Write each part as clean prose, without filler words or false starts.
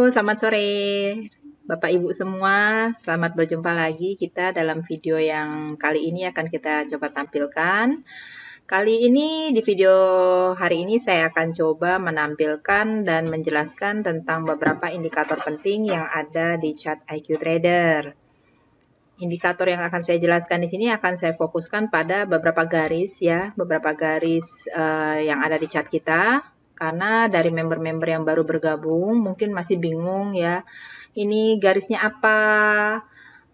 Selamat sore Bapak Ibu semua. Selamat berjumpa lagi kita dalam video yang kali ini akan kita coba tampilkan. Kali ini di video hari ini saya akan coba menampilkan dan menjelaskan tentang beberapa indikator penting yang ada di chart IQ Trader. Indikator yang akan saya jelaskan di sini akan saya fokuskan pada beberapa garis ya, beberapa garis yang ada di chart kita. Karena dari member-member yang baru bergabung mungkin masih bingung ya, ini garisnya apa,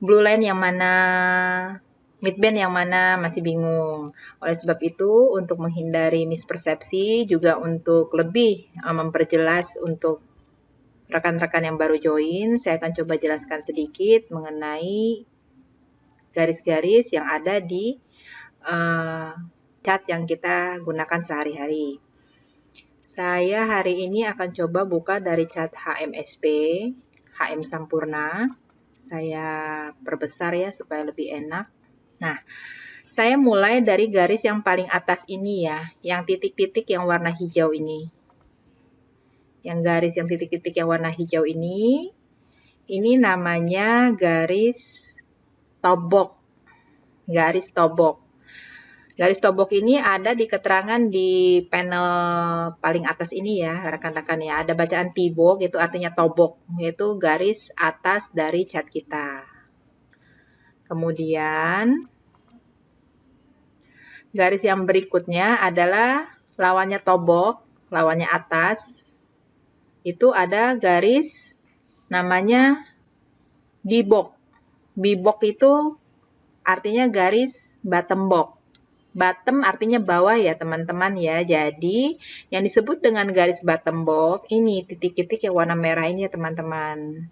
blue line yang mana, midband yang mana, masih bingung. Oleh sebab itu, untuk menghindari mispersepsi, juga untuk lebih memperjelas untuk rekan-rekan yang baru join, saya akan coba jelaskan sedikit mengenai garis-garis yang ada di chart yang kita gunakan sehari-hari. Saya hari ini akan coba buka dari chart HMSP, HM Sampurna. Saya perbesar ya supaya lebih enak. Nah, saya mulai dari garis yang paling atas ini ya, yang titik-titik yang warna hijau ini. Yang garis yang titik-titik yang warna hijau ini namanya garis tobok. Garis tobok. Garis tobok ini ada di keterangan di panel paling atas ini ya, rekan-rekan ya. Ada bacaan tibok, itu artinya tobok, yaitu garis atas dari chart kita. Kemudian, garis yang berikutnya adalah lawannya tobok, lawannya atas. Itu ada garis namanya bibok. Bibok itu artinya garis bottom box. Bottom artinya bawah ya teman-teman ya. Jadi yang disebut dengan garis bottom box ini titik-titik yang warna merah ini ya teman-teman.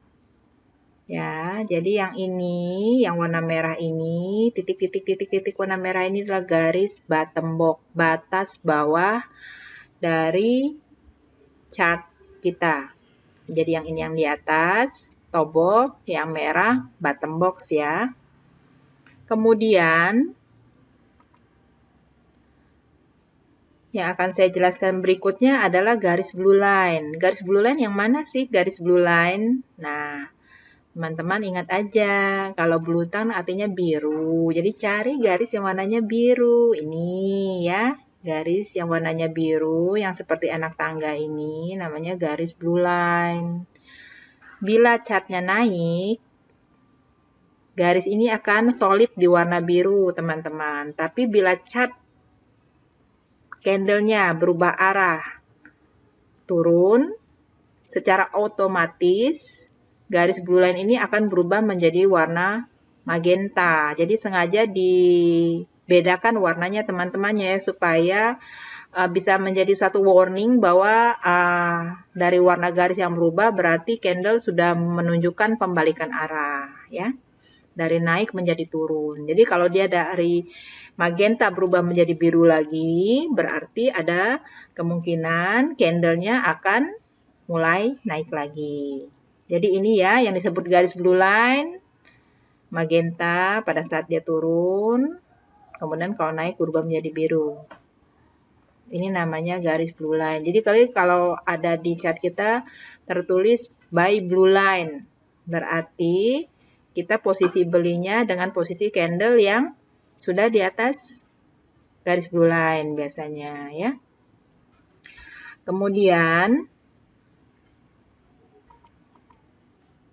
Ya, jadi yang ini yang warna merah ini titik-titik warna merah ini adalah garis bottom box, batas bawah dari chart kita. Jadi yang ini yang di atas tobok, yang merah bottom box ya. Kemudian yang akan saya jelaskan berikutnya adalah garis blue line. Garis blue line yang mana sih garis blue line? Nah, teman-teman ingat aja, kalau blue line artinya biru. Jadi cari garis yang warnanya biru. Ini ya, garis yang warnanya biru yang seperti anak tangga ini namanya garis blue line. Bila catnya naik, garis ini akan solid di warna biru, teman-teman. Tapi bila cat candlenya berubah arah turun, secara otomatis garis blue line ini akan berubah menjadi warna magenta. Jadi sengaja dibedakan warnanya teman-temannya ya, supaya bisa menjadi satu warning bahwa dari warna garis yang berubah berarti candle sudah menunjukkan pembalikan arah ya. Dari naik menjadi turun. Jadi kalau dia dari magenta berubah menjadi biru lagi, berarti ada kemungkinan candlenya akan mulai naik lagi. Jadi ini ya yang disebut garis blue line, magenta pada saat dia turun, kemudian kalau naik berubah menjadi biru. Ini namanya garis blue line. Jadi kalau ada di chart kita tertulis buy blue line, berarti kita posisi belinya dengan posisi candle yang sudah di atas garis blue line biasanya ya. Kemudian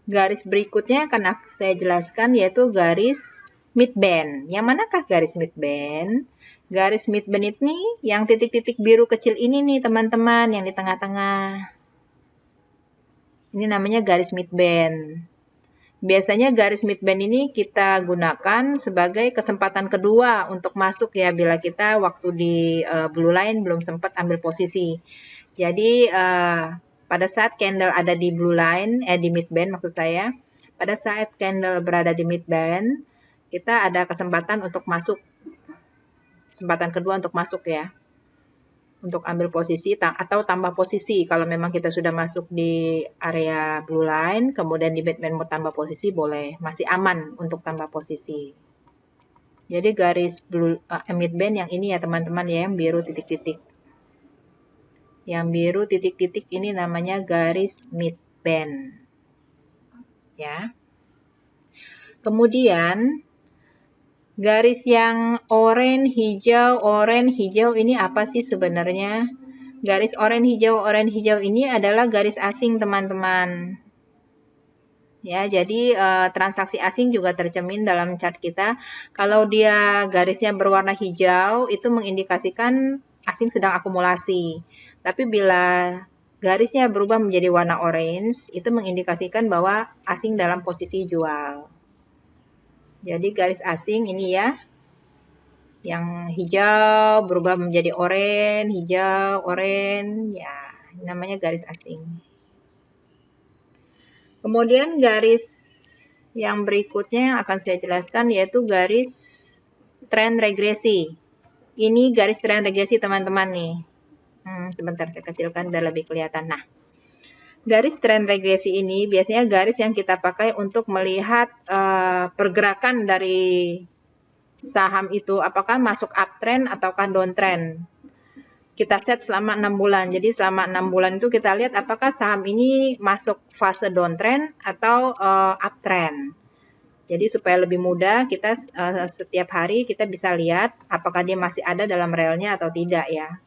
garis berikutnya akan saya jelaskan yaitu garis midband. Yang manakah garis midband? Garis midband ini yang titik-titik biru kecil ini nih teman-teman, yang di tengah-tengah. Ini namanya garis midband. Biasanya garis midband ini kita gunakan sebagai kesempatan kedua untuk masuk ya, bila kita waktu di blue line belum sempat ambil posisi. Jadi pada saat candle ada di blue line, di midband maksud saya, pada saat candle berada di midband, kita ada kesempatan untuk masuk, kesempatan kedua untuk masuk ya, untuk ambil posisi atau tambah posisi. Kalau memang kita sudah masuk di area blue line, kemudian di midband mau tambah posisi boleh, masih aman untuk tambah posisi. Jadi garis midband yang ini ya teman-teman ya, yang biru titik-titik. Yang biru titik-titik ini namanya garis mid. band. Ya. Kemudian garis yang oranye hijau ini apa sih sebenarnya? Garis oranye hijau ini adalah garis asing, teman-teman. Ya, jadi transaksi asing juga tercermin dalam chart kita. Kalau dia garisnya berwarna hijau, itu mengindikasikan asing sedang akumulasi. Tapi bila garisnya berubah menjadi warna orange, itu mengindikasikan bahwa asing dalam posisi jual. Jadi garis asing ini ya, yang hijau berubah menjadi oranye, hijau, oranye, ya namanya garis asing. Kemudian garis yang berikutnya yang akan saya jelaskan yaitu garis tren regresi. Ini garis tren regresi, teman-teman nih. Sebentar saya kecilkan biar lebih kelihatan. Nah, garis tren regresi ini biasanya garis yang kita pakai untuk melihat pergerakan dari saham itu apakah masuk uptrend ataukah downtrend. Kita set selama 6 bulan. Jadi selama 6 bulan itu kita lihat apakah saham ini masuk fase downtrend atau uptrend. Jadi supaya lebih mudah kita setiap hari kita bisa lihat apakah dia masih ada dalam relnya atau tidak ya.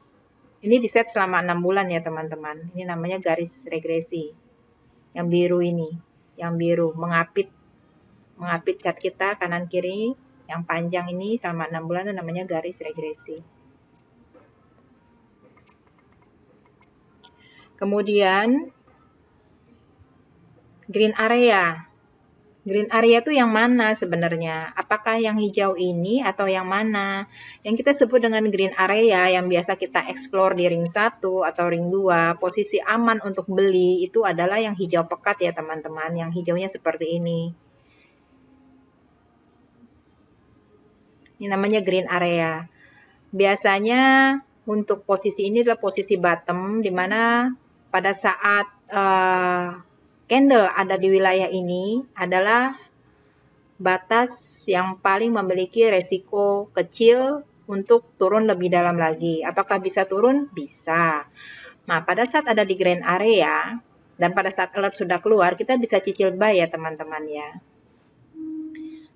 Ini di set selama 6 bulan ya teman-teman. Ini namanya garis regresi. Yang biru ini, yang biru mengapit chart kita kanan kiri. Yang panjang ini selama 6 bulan itu namanya garis regresi. Kemudian green area. Green area itu yang mana sebenarnya? Apakah yang hijau ini atau yang mana? Yang kita sebut dengan green area yang biasa kita explore di ring 1 atau ring 2, posisi aman untuk beli itu adalah yang hijau pekat ya teman-teman. Yang hijaunya seperti ini. Ini namanya green area. Biasanya untuk posisi ini adalah posisi bottom, di mana pada saat candle ada di wilayah ini adalah batas yang paling memiliki resiko kecil untuk turun lebih dalam lagi. Apakah bisa turun? Bisa. Nah, pada saat ada di green area dan pada saat alert sudah keluar, kita bisa cicil buy ya teman-teman ya.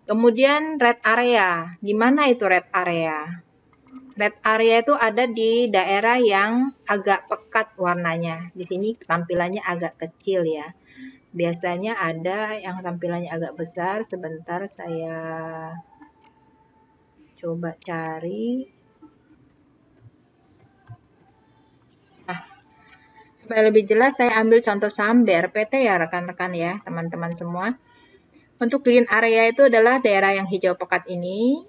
Kemudian red area. Di mana itu red area? Red area itu ada di daerah yang agak pekat warnanya. Di sini tampilannya agak kecil ya. Biasanya ada yang tampilannya agak besar. Sebentar saya coba cari. Nah, supaya lebih jelas saya ambil contoh saham BRPT ya rekan-rekan ya, teman-teman semua. Untuk green area itu adalah daerah yang hijau pekat ini.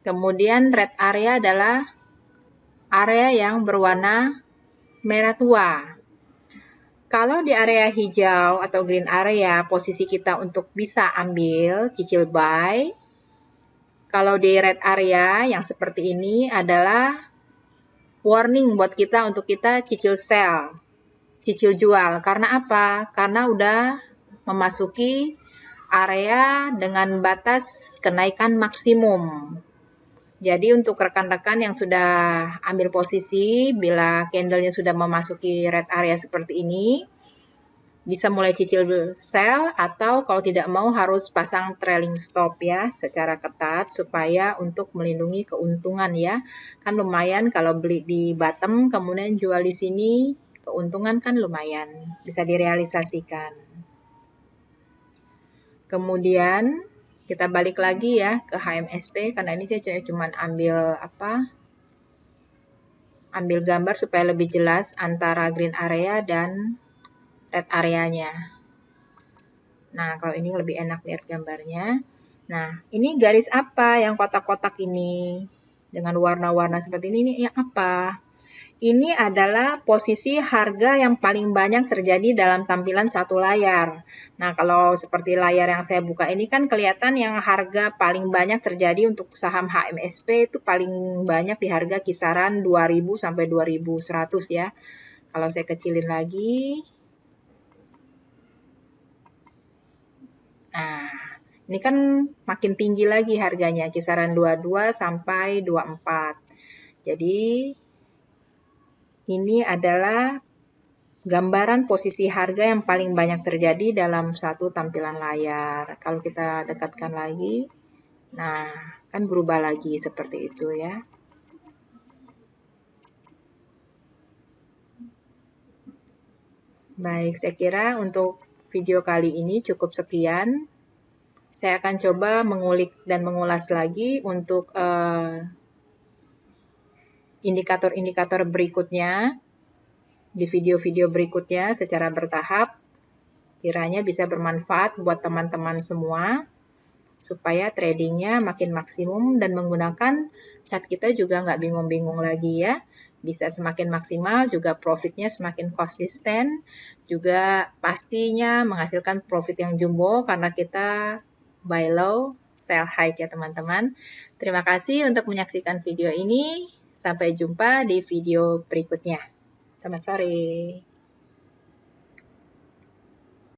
Kemudian red area adalah area yang berwarna merah tua. Kalau di area hijau atau green area, posisi kita untuk bisa ambil cicil buy. Kalau di red area yang seperti ini adalah warning buat kita untuk kita cicil sell, cicil jual. Karena apa? Karena udah memasuki area dengan batas kenaikan maksimum. Jadi untuk rekan-rekan yang sudah ambil posisi, bila candlenya sudah memasuki red area seperti ini, bisa mulai cicil sell atau kalau tidak mau harus pasang trailing stop ya secara ketat supaya untuk melindungi keuntungan ya. Kan lumayan kalau beli di bottom kemudian jual di sini, keuntungan kan lumayan, bisa direalisasikan. Kemudian kita balik lagi ya ke HMSP karena ini saya cuma ambil gambar supaya lebih jelas antara green area dan red areanya. Nah, kalau ini lebih enak lihat gambarnya. Nah, ini garis apa yang kotak-kotak ini dengan warna-warna seperti ini yang apa? Ini adalah posisi harga yang paling banyak terjadi dalam tampilan satu layar. Nah, kalau seperti layar yang saya buka ini kan kelihatan yang harga paling banyak terjadi untuk saham HMSP itu paling banyak di harga kisaran 2000 sampai 2100 ya. Kalau saya kecilin lagi. Nah, ini kan makin tinggi lagi harganya, kisaran 22 sampai 24. Jadi, ini adalah gambaran posisi harga yang paling banyak terjadi dalam satu tampilan layar. Kalau kita dekatkan lagi, nah kan berubah lagi seperti itu ya. Baik, saya kira untuk video kali ini cukup sekian. Saya akan coba mengulik dan mengulas lagi untuk indikator-indikator berikutnya di video-video berikutnya secara bertahap. Kiranya bisa bermanfaat buat teman-teman semua supaya tradingnya makin maksimum dan menggunakan chart kita juga nggak bingung-bingung lagi ya. Bisa semakin maksimal, juga profitnya semakin konsisten, juga pastinya menghasilkan profit yang jumbo karena kita buy low, sell high ya teman-teman. Terima kasih untuk menyaksikan video ini. Sampai jumpa di video berikutnya. Selamat sore.